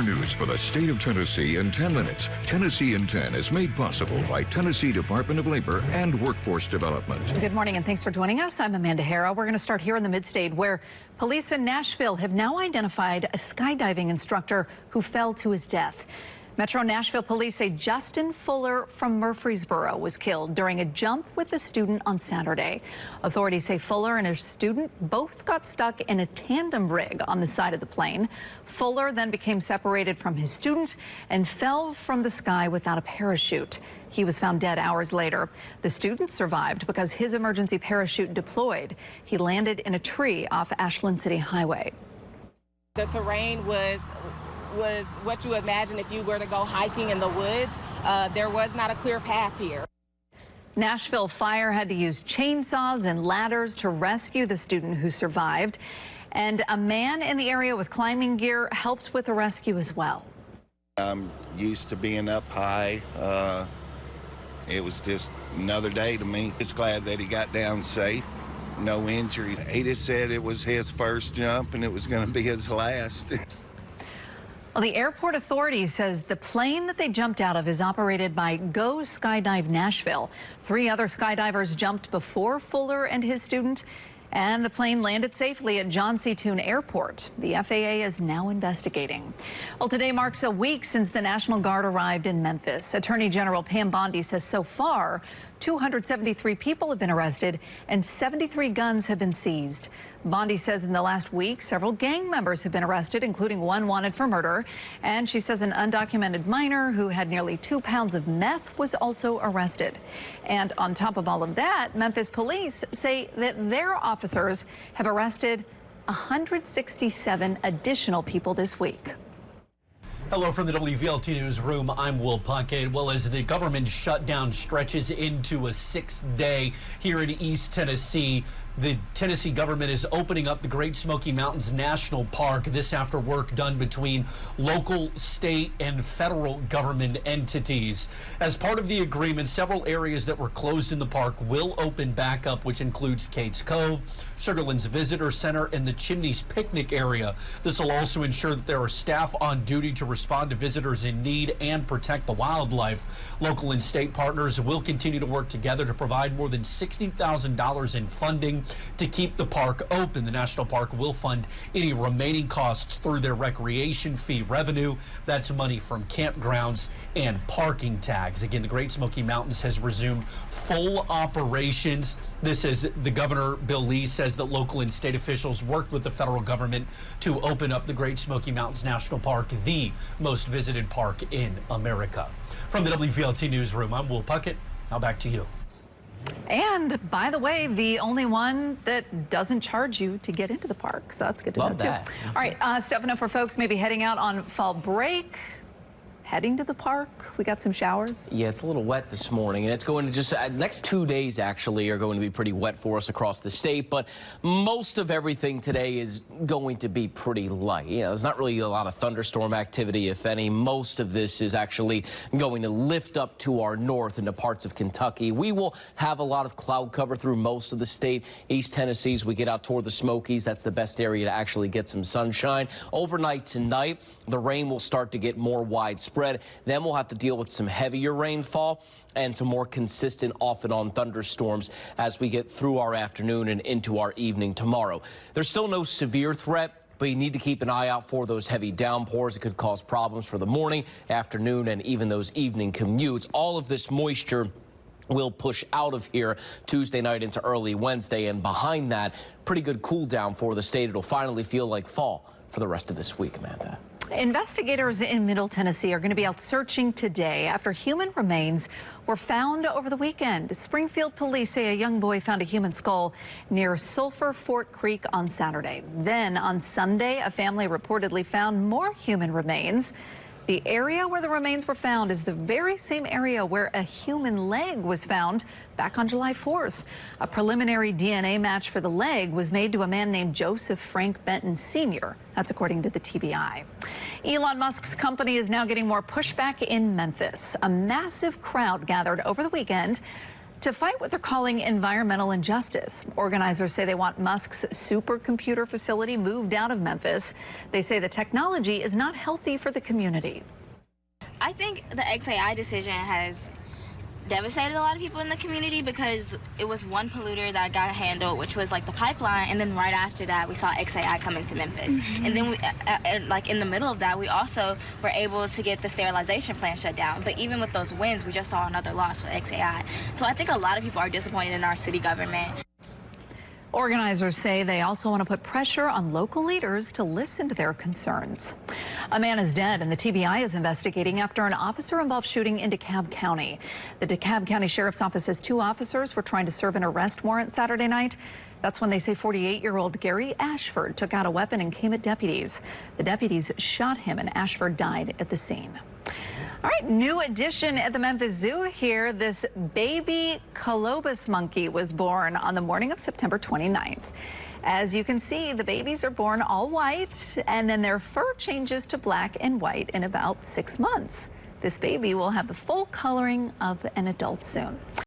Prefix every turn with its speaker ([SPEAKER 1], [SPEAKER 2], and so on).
[SPEAKER 1] your news for the state of Tennessee in 10 minutes. Tennessee in 10 is made possible by Tennessee Department of Labor and Workforce Development.
[SPEAKER 2] Good morning and thanks for joining us. I'm Amanda Harrah. We're going to start here in the mid-state where police in Nashville have now identified a skydiving instructor who fell to his death. Metro Nashville police say Justin Fuller from Murfreesboro was killed during a jump with a student on Saturday. Authorities say Fuller and his student both got stuck in a tandem rig on the side of the plane. Fuller then became separated from his student and fell from the sky without a parachute. He was found dead hours later. The student survived because his emergency parachute deployed. He landed in a tree off Ashland City Highway.
[SPEAKER 3] The terrain was what you imagine if you were to go hiking in the woods. There was not a clear path here.
[SPEAKER 2] Nashville Fire had to use chainsaws and ladders to rescue the student who survived. And a man in the area with climbing gear helped with the rescue as well.
[SPEAKER 4] I'm used to being up high. It was just another day to me. Just glad that he got down safe. No injuries. He just said it was his first jump and it was going to be his last.
[SPEAKER 2] Well, the airport authority says the plane that they jumped out of is operated by Go Skydive Nashville. 3 other skydivers jumped before Fuller and his student, and the plane landed safely at John C. Toon Airport. The FAA is now investigating. Well, today marks a week since the National Guard arrived in Memphis. Attorney General Pam Bondi says so far, 273 people have been arrested and 73 guns have been seized. Bondi says in the last week, several gang members have been arrested, including one wanted for murder. And she says an undocumented minor who had nearly 2 pounds of meth was also arrested. And on top of all of that, Memphis police say that their officers have arrested 167 additional people this week.
[SPEAKER 5] Hello from the WVLT Newsroom. I'm Will Puckett. Well, as the government shutdown stretches into a 6th day here in East Tennessee, the Tennessee government is opening up the Great Smoky Mountains National Park. This after work done between local, state, and federal government entities. As part of the agreement, several areas that were closed in the park will open back up, which includes Cates Cove, Sugarlands Visitor Center, and the Chimneys Picnic area. This will also ensure that there are staff on duty to respond to visitors in need and protect the wildlife. Local and state partners will continue to work together to provide more than $60,000 in funding to keep the park open. The National Park will fund any remaining costs through their recreation fee revenue. That's money from campgrounds and parking tags. Again, the Great Smoky Mountains has resumed full operations. This is the Governor, Bill Lee, says that local and state officials worked with the federal government to open up the Great Smoky Mountains National Park, the most visited park in America. From the WVLT Newsroom, I'm Will Puckett. Now back to you.
[SPEAKER 2] And by the way, the only one that doesn't charge you to get into the park. So that's good to know, too. All right, Stefano, for folks maybe heading out on fall break, heading to the park, we got some showers.
[SPEAKER 6] Yeah, it's a little wet this morning, and it's going to just, next 2 days actually are going to be pretty wet for us across the state, but most of everything today is going to be pretty light. You know, there's not really a lot of thunderstorm activity, if any. Most of this is actually going to lift up to our north into parts of Kentucky. We will have a lot of cloud cover through most of the state. East Tennessee, as we get out toward the Smokies, that's the best area to actually get some sunshine. Overnight tonight, the rain will start to get more widespread. Then we'll have to deal with some heavier rainfall and some more consistent off and on thunderstorms as we get through our afternoon and into our evening tomorrow. There's still no severe threat, but you need to keep an eye out for those heavy downpours. It could cause problems for the morning, afternoon, and even those evening commutes. All of this moisture will push out of here Tuesday night into early Wednesday, and behind that, pretty good cool down for the state. It'll finally feel like fall for the rest of this week, Amanda.
[SPEAKER 2] Investigators in Middle Tennessee are going to be out searching today after human remains were found over the weekend. Springfield police say a young boy found a human skull near Sulphur Fort Creek on Saturday. Then on Sunday, a family reportedly found more human remains. The area where the remains were found is the very same area where a human leg was found back on July 4th. A preliminary DNA match for the leg was made to a man named Joseph Frank Benton Sr. That's according to the TBI. Elon Musk's company is now getting more pushback in Memphis. A massive crowd gathered over the weekend to fight what they're calling environmental injustice. Organizers say they want Musk's supercomputer facility moved out of Memphis. They say the technology is not healthy for the community.
[SPEAKER 7] I think the XAI decision has devastated a lot of people in the community because it was one polluter that got handled, which was like the pipeline, and then right after that we saw XAI coming to Memphis. And then we, like in the middle of that, we also were able to get the sterilization plant shut down. But even with those wins, we just saw another loss with XAI. So I think a lot of people are disappointed in our city government.
[SPEAKER 2] Organizers say they also want to put pressure on local leaders to listen to their concerns. A man is dead and the TBI is investigating after an officer-involved shooting in DeKalb County. The DeKalb County Sheriff's Office says 2 officers were trying to serve an arrest warrant Saturday night. That's when they say 48-year-old Gary Ashford took out a weapon and came at deputies. The deputies shot him and Ashford died at the scene. All right, new addition at the Memphis Zoo here. This baby colobus monkey was born on the morning of September 29th. As you can see, the babies are born all white, and then their fur changes to black and white in about 6 months. This baby will have the full coloring of an adult soon.